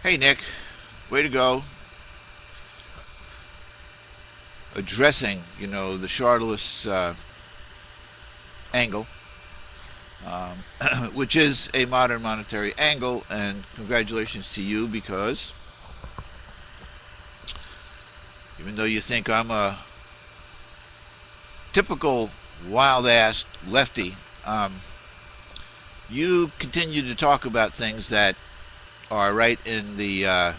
Hey, Nick, way to go. Addressing, the Chartalists angle, which is a modern monetary angle, and congratulations to you because even though you think I'm a typical wild ass lefty, you continue to talk about things that are right in the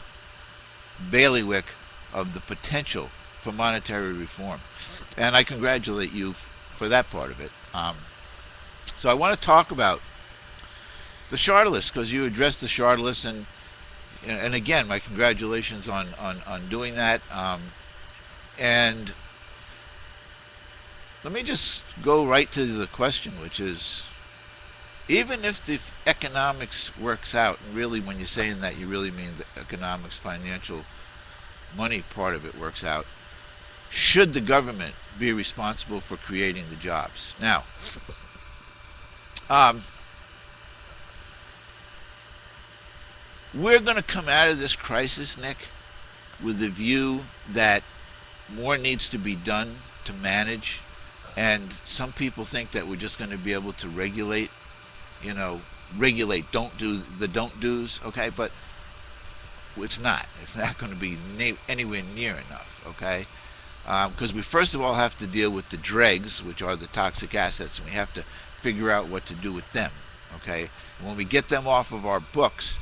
bailiwick of the potential for monetary reform. And I congratulate you for that part of it. So I want to talk about the Chartalists because you addressed the Chartalists, and again, my congratulations on doing that. And let me just go right to the question, which is, even if the economics works out, and really when you're saying that, you really mean the economics, financial, money part of it works out, should the government be responsible for creating the jobs? Now, we're going to come out of this crisis, Nick, with the view that more needs to be done to manage, and some people think that we're just going to be able to regulate, don't do the don't do's, okay? But it's not. It's not going to be anywhere near enough, okay? Because we first of all have to deal with the dregs, which are the toxic assets, and we have to figure out what to do with them, okay? And when we get them off of our books,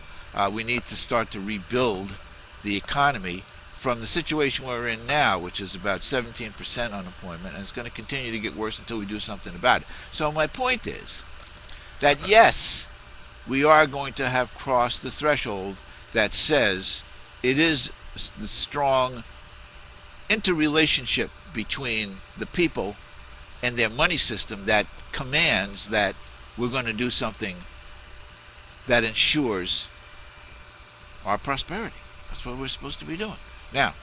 we need to start to rebuild the economy from the situation we're in now, which is about 17% unemployment, and it's going to continue to get worse until we do something about it. So my point is that yes, we are going to have crossed the threshold that says it is the strong interrelationship between the people and their money system that commands that we're going to do something that ensures our prosperity. That's what we're supposed to be doing. Now,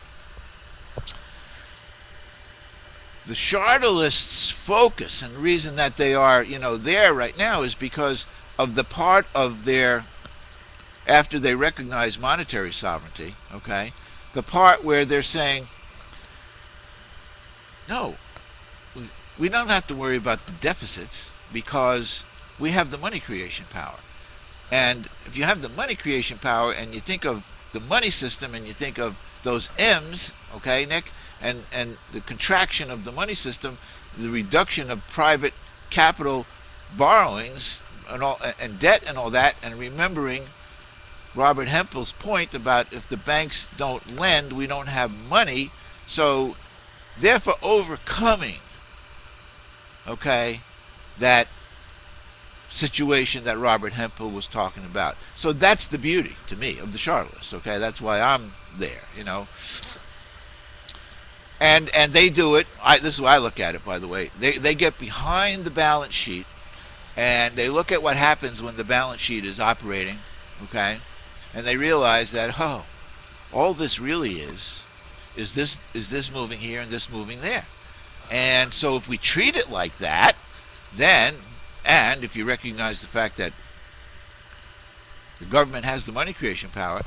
the Chartalists' focus and reason that they are, there right now is because of the part of their, after they recognize monetary sovereignty, okay, the part where they're saying, no, we don't have to worry about the deficits because we have the money creation power. And if you have the money creation power and you think of the money system and you think of those M's, okay, Nick, and the contraction of the money system, the reduction of private capital borrowings and all, and debt and all that, and remembering Robert Hempel's point about if the banks don't lend, we don't have money. So therefore overcoming, okay, that situation that Robert Hempel was talking about. So that's the beauty, to me, of the Chartalists, okay? That's why I'm there, And they do it, this is how I look at it, by the way. They get behind the balance sheet, and they look at what happens when the balance sheet is operating, okay? And they realize that, all this really is this moving here and this moving there. And so if we treat it like that, then, and if you recognize the fact that the government has the money creation power,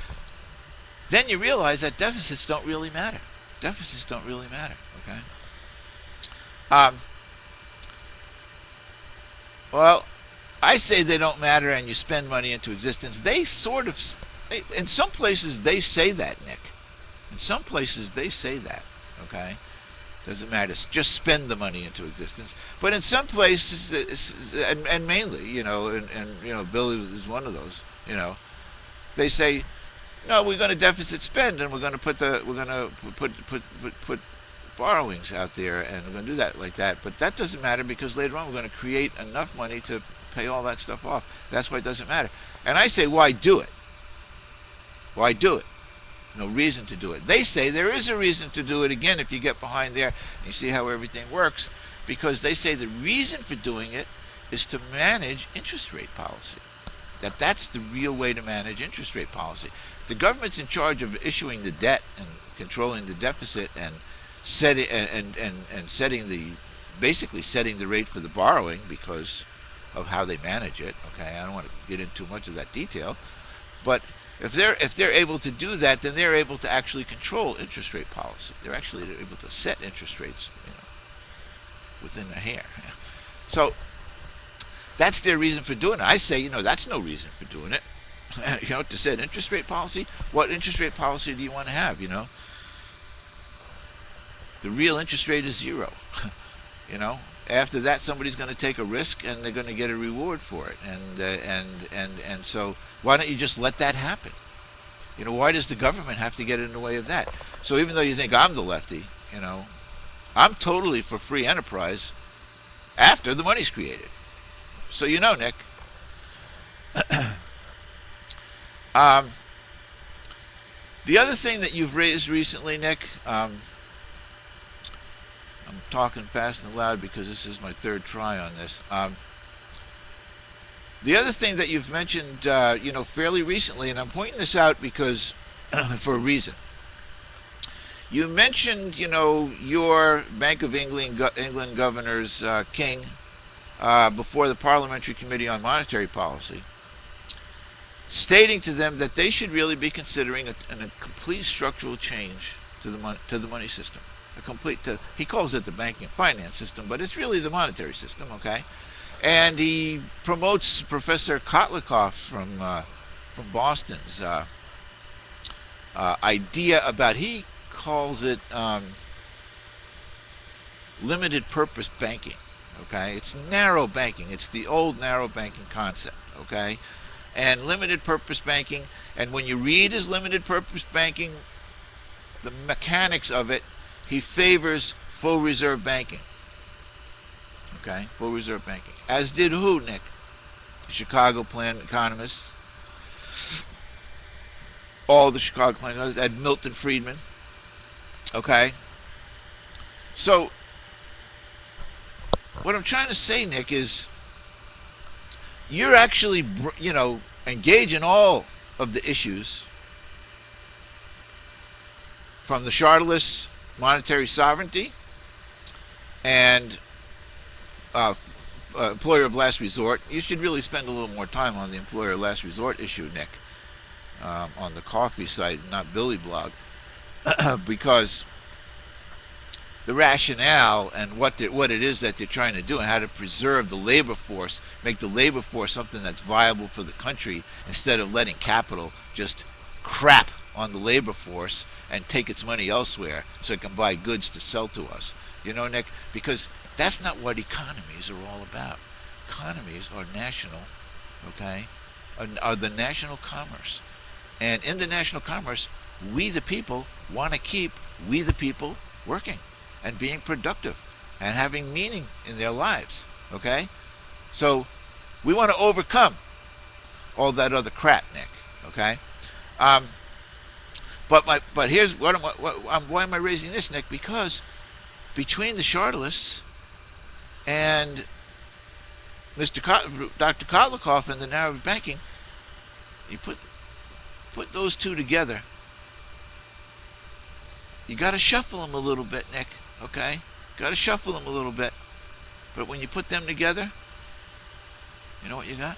then you realize that deficits don't really matter. Deficits don't really matter, okay? Well, I say they don't matter and you spend money into existence. In some places they say that, Nick. In some places they say that, okay? Doesn't matter. Just spend the money into existence. But in some places, and mainly, and Billy is one of those. They say, no, we're going to deficit spend, and we're going to put borrowings out there, and we're going to do that like that. But that doesn't matter because later on we're going to create enough money to pay all that stuff off. That's why it doesn't matter. And I say, why do it? Why do it? No reason to do it. They say there is a reason to do it, again, if you get behind there and you see how everything works, because they say the reason for doing it is to manage interest rate policy. That's the real way to manage interest rate policy. The government's in charge of issuing the debt and controlling the deficit and setting basically setting the rate for the borrowing because of how they manage it. Okay, I don't want to get into too much of that detail, but If they're able to do that, then they're able to actually control interest rate policy. They're actually able to set interest rates, within a hair. So that's their reason for doing it. I say, that's no reason for doing it. To set interest rate policy. What interest rate policy do you want to have? The real interest rate is zero. After that, somebody's going to take a risk and they're going to get a reward for it. And so why don't you just let that happen? Why does the government have to get in the way of that? So even though you think I'm the lefty, I'm totally for free enterprise after the money's created. So Nick. The other thing that you've raised recently, Nick, I'm talking fast and loud because this is my third try on this. The other thing that you've mentioned, fairly recently, and I'm pointing this out because for a reason. You mentioned, your Bank of England Governor's King before the Parliamentary Committee on Monetary Policy, stating to them that they should really be considering a complete structural change to the money system. He calls it the banking and finance system, but it's really the monetary system, okay? And he promotes Professor Kotlikoff from Boston's idea about, he calls it limited purpose banking, okay? It's narrow banking. It's the old narrow banking concept, okay? And limited purpose banking, and when you read his limited purpose banking, the mechanics of it, he favors full reserve banking. Okay, full reserve banking. As did who, Nick? The Chicago Plan economists. All the Chicago Plan economists, and Milton Friedman. Okay. So, what I'm trying to say, Nick, is you're actually, engage in all of the issues from the Chartalists, monetary sovereignty, and employer of last resort. You should really spend a little more time on the employer of last resort issue, Nick, on the coffee site, not Billy Blog, because the rationale and what it is that they're trying to do and how to preserve the labor force, make the labor force something that's viable for the country instead of letting capital just crap on the labor force and take its money elsewhere so it can buy goods to sell to us. Nick, because that's not what economies are all about. Economies are national, okay, are the national commerce. And in the national commerce, we the people want to keep we the people working and being productive and having meaning in their lives, okay? So we want to overcome all that other crap, Nick, okay? But here's why am I raising this, Nick? Because between the Chartalists and Dr. Kotlikoff and the narrow banking, you put those two together. You got to shuffle them a little bit, Nick. Okay, got to shuffle them a little bit. But when you put them together, you know what you got?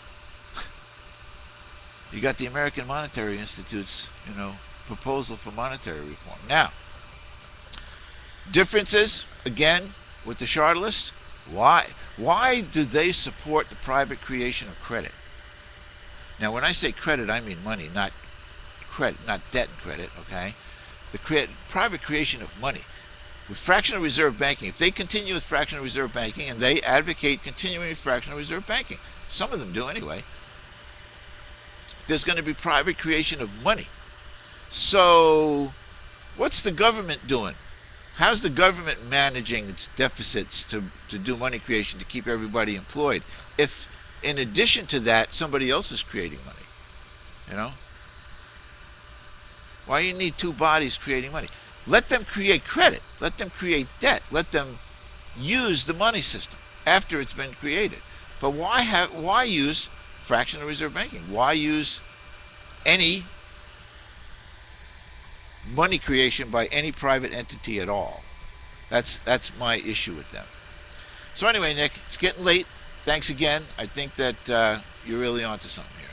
You got the American Monetary Institute's, proposal for monetary reform. Now, differences again with the Chartalists. Why do they support the private creation of credit? Now, when I say credit, I mean money, not credit, not debt and credit. Okay, the private creation of money. With fractional reserve banking, if they continue with fractional reserve banking, and they advocate continuing with fractional reserve banking, some of them do anyway, there's going to be private creation of money. So what's the government doing? How's the government managing its deficits to do money creation, to keep everybody employed, if in addition to that somebody else is creating money? Why do you need two bodies creating money? Let them create credit. Let them create debt. Let them use the money system after it's been created. But why use fractional reserve banking? Why use any money creation by any private entity at all? That's my issue with them. So anyway, Nick, it's getting late. Thanks again. I think that you're really onto something here.